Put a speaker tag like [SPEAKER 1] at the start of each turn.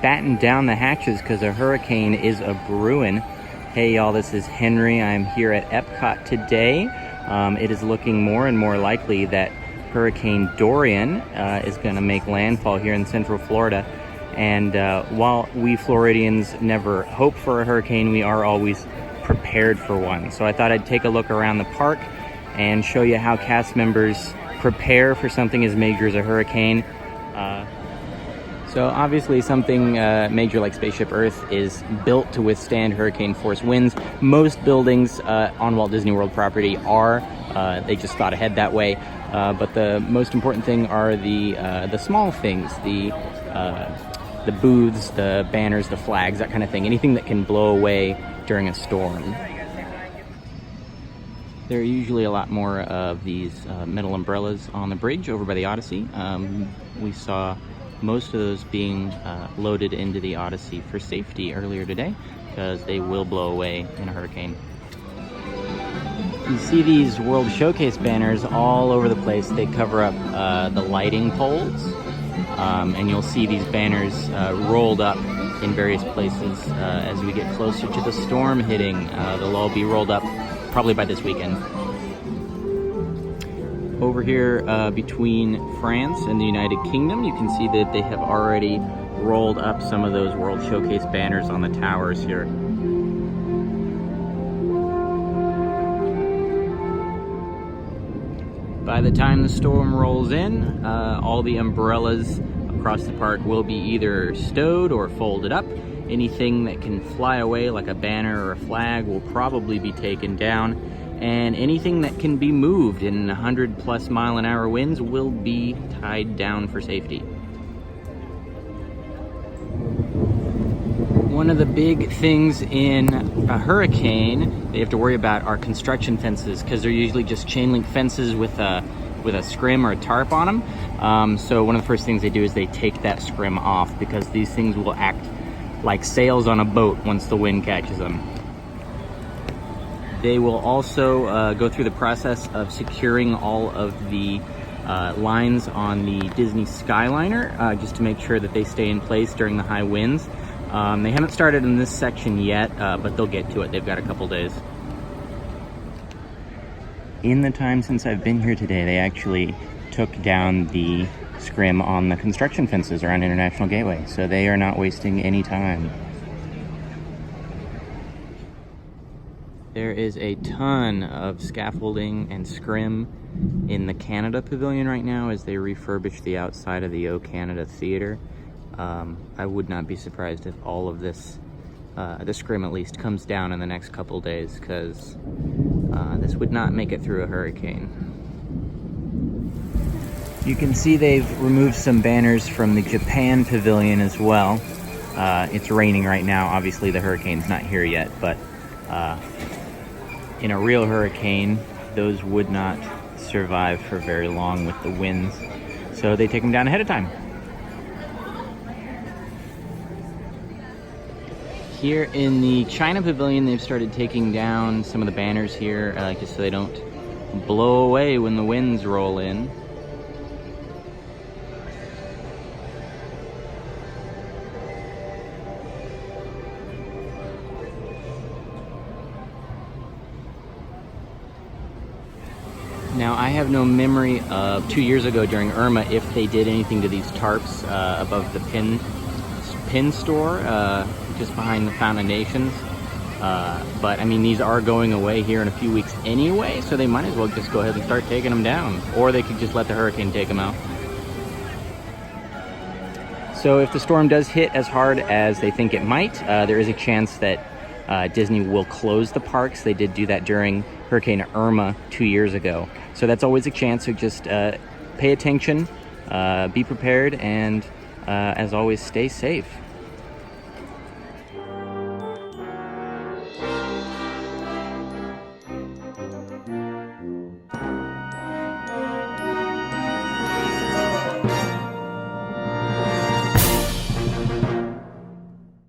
[SPEAKER 1] batten down the hatches because a hurricane is a-brewing. Hey y'all, this is Henry. I'm here at Epcot today. It is looking more and more likely that Hurricane Dorian is going to make landfall here in Central Florida. And while we Floridians never hope for a hurricane, we are always prepared for one. So I thought I'd take a look around the park and show you how cast members prepare for something as major as a hurricane. So obviously something major like Spaceship Earth is built to withstand hurricane force winds. Most buildings on Walt Disney World property are. They just thought ahead that way. But the most important thing are the small things, the booths, the banners, the flags, that kind of thing. Anything that can blow away during a storm. There are usually a lot more of these metal umbrellas on the bridge over by the Odyssey. We saw most of those being loaded into the Odyssey for safety earlier today because they will blow away in a hurricane. You see these World Showcase banners all over the place. They cover up the lighting poles, and you'll see these banners rolled up in various places as we get closer to the storm hitting. They'll all be rolled up probably by this weekend. Over here between France and the United Kingdom, you can see that they have already rolled up some of those World Showcase banners on the towers here. By the time the storm rolls in, all the umbrellas across the park will be either stowed or folded up. Anything that can fly away like a banner or a flag will probably be taken down. And anything that can be moved in 100+ mile-an-hour winds will be tied down for safety. One of the big things in a hurricane they have to worry about are construction fences, because they're usually just chain link fences with a scrim or a tarp on them. So one of the first things they do is they take that scrim off, because these things will act like sails on a boat once the wind catches them. They will also go through the process of securing all of the lines on the Disney Skyliner just to make sure that they stay in place during the high winds. They haven't started in this section yet, but they'll get to it. They've got a couple days. In the time since I've been here today, they actually took down the scrim on the construction fences around International Gateway, so they are not wasting any time. There is a ton of scaffolding and scrim in the Canada Pavilion right now as they refurbish the outside of the O Canada Theater. I would not be surprised if all of this, the scrim at least, comes down in the next couple days, because this would not make it through a hurricane. You can see they've removed some banners from the Japan Pavilion as well. It's raining right now. Obviously the hurricane's not here yet, but in a real hurricane, those would not survive for very long with the winds. So they take them down ahead of time. Here in the China Pavilion, they've started taking down some of the banners here, just so they don't blow away when the winds roll in. Now, I have no memory of 2 years ago during Irma if they did anything to these tarps above the pin store just behind the Fountain of Nations. But I mean, these are going away here in a few weeks anyway, so they might as well just go ahead and start taking them down. Or they could just let the hurricane take them out. So if the storm does hit as hard as they think it might, there is a chance that Disney will close the parks. They did do that during Hurricane Irma 2 years ago. So that's always a chance, so just pay attention, be prepared, and as always, stay safe.